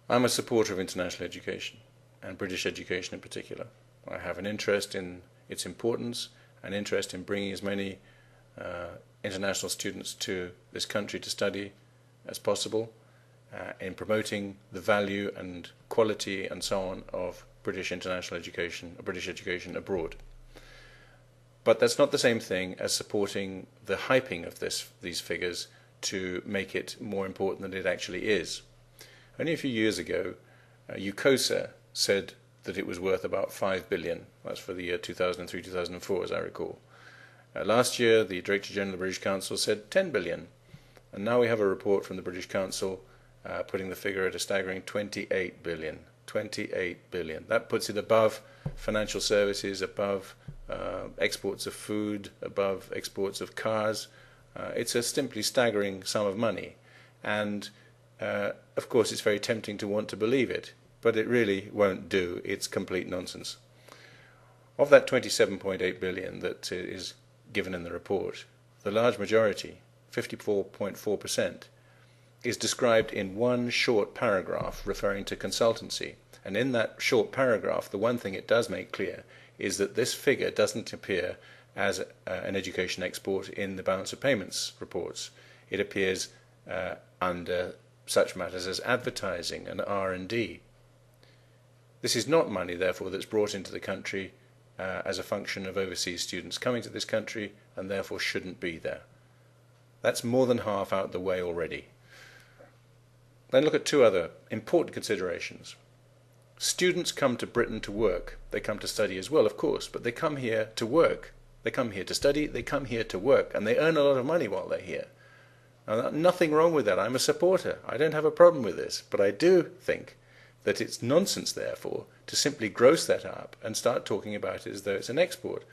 I'm a supporter of international education, and British education in particular. I have an interest in its importance, an interest in bringing as many international students to this country to study as possible, in promoting the value and quality and so on of British international education, British education abroad. But that's not the same thing as supporting the hyping of these figures to make it more important than it actually is. Only a few years ago, UCOSA said that it was worth about 5 billion. That's for the year 2003-2004, as I recall. Last year, the Director General of the British Council said 10 billion. And now we have a report from the British Council putting the figure at a staggering 28 billion. 28 billion. That puts it above financial services, above exports of food, above exports of cars. It's a simply staggering sum of money. And of course, it's very tempting to want to believe it, but it really won't do. It's complete nonsense. Of that 27.8 billion that is given in the report, the large majority, 54.4%, is described in one short paragraph referring to consultancy. And in that short paragraph, the one thing it does make clear is that this figure doesn't appear as an education export in the balance of payments reports. It appears under such matters as advertising and R&D. This is not money, therefore, that's brought into the country as a function of overseas students coming to this country and therefore shouldn't be there. That's more than half out the way already. Then look at two other important considerations. Students come to Britain to work. They come to study as well, of course, but they come here to work. They come here to study, they come here to work, and they earn a lot of money while they're here. Now, nothing wrong with that. I'm a supporter. I don't have a problem with this, but I do think that it's nonsense, therefore, to simply gross that up and start talking about it as though it's an export.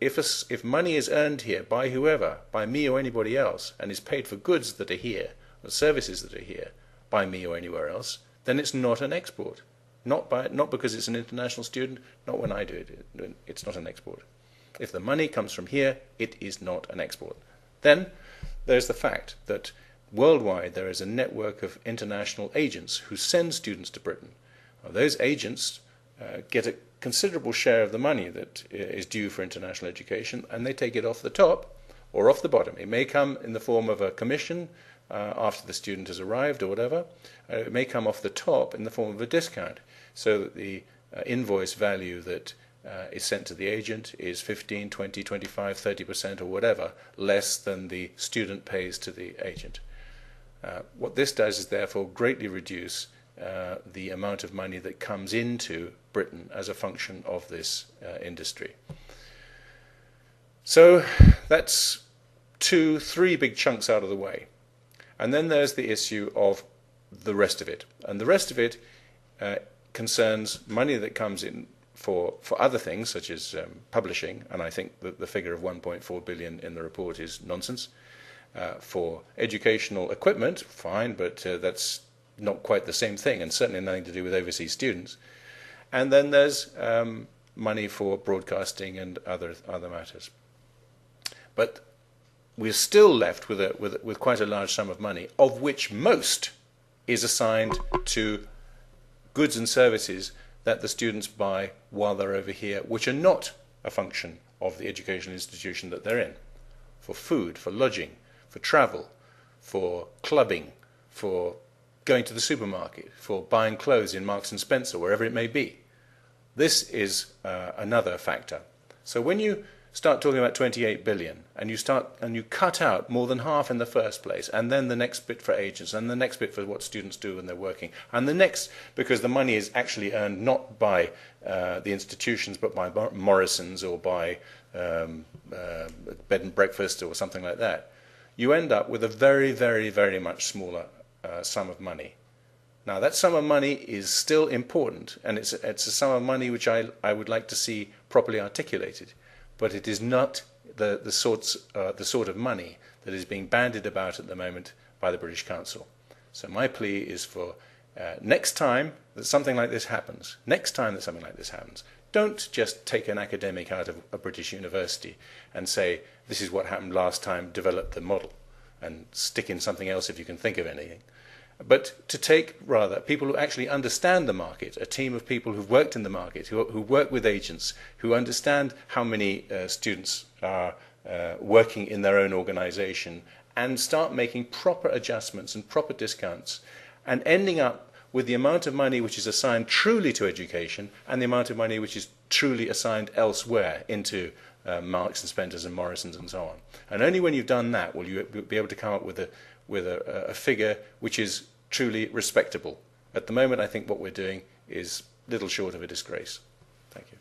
If money is earned here by whoever, by me or anybody else, and is paid for goods that are here, or services that are here, by me or anywhere else, then it's not an export. Not because it's an international student, not when I do it. It's not an export. If the money comes from here, it is not an export. Then there's the fact that worldwide there is a network of international agents who send students to Britain. Now, those agents get a considerable share of the money that is due for international education, and they take it off the top or off the bottom. It may come in the form of a commission after the student has arrived or whatever. It may come off the top in the form of a discount, so that the invoice value that is sent to the agent is 15, 20, 25, 30% or whatever less than the student pays to the agent. What this does is therefore greatly reduce the amount of money that comes into Britain as a function of this industry. So that's 3 big chunks out of the way. And then there's the issue of the rest of it. And the rest of it concerns money that comes in for other things, such as publishing, and I think that the figure of 1.4 billion in the report is nonsense. For educational equipment, fine, but that's not quite the same thing, and certainly nothing to do with overseas students. And then there's money for broadcasting and other matters. But we're still left with quite a large sum of money, of which most is assigned to goods and services that the students buy while they're over here, which are not a function of the educational institution that they're in. For food, for lodging, for travel, for clubbing, for going to the supermarket, for buying clothes in Marks and Spencer, wherever it may be. This is another factor. So when you start talking about 28 billion and you cut out more than half in the first place, and then the next bit for agents, and the next bit for what students do when they're working, and the next because the money is actually earned not by the institutions but by Morrison's or by bed and breakfast or something like that, you end up with a very, very, very much smaller sum of money. Now, that sum of money is still important, and it's a sum of money which I would like to see properly articulated, but it is not the sort of money that is being bandied about at the moment by the British Council. So my plea is for next time that something like this happens, don't just take an academic out of a British university and say, this is what happened last time, develop the model, and stick in something else if you can think of anything. but to take rather people who actually understand the market, a team of people who've worked in the market, who work with agents, who understand how many students are working in their own organisation, and start making proper adjustments and proper discounts, and ending up with the amount of money which is assigned truly to education and the amount of money which is truly assigned elsewhere into Marks and Spencers and Morrisons and so on. And only when you've done that will you be able to come up with a figure which is truly respectable. At the moment, I think what we're doing is little short of a disgrace. Thank you.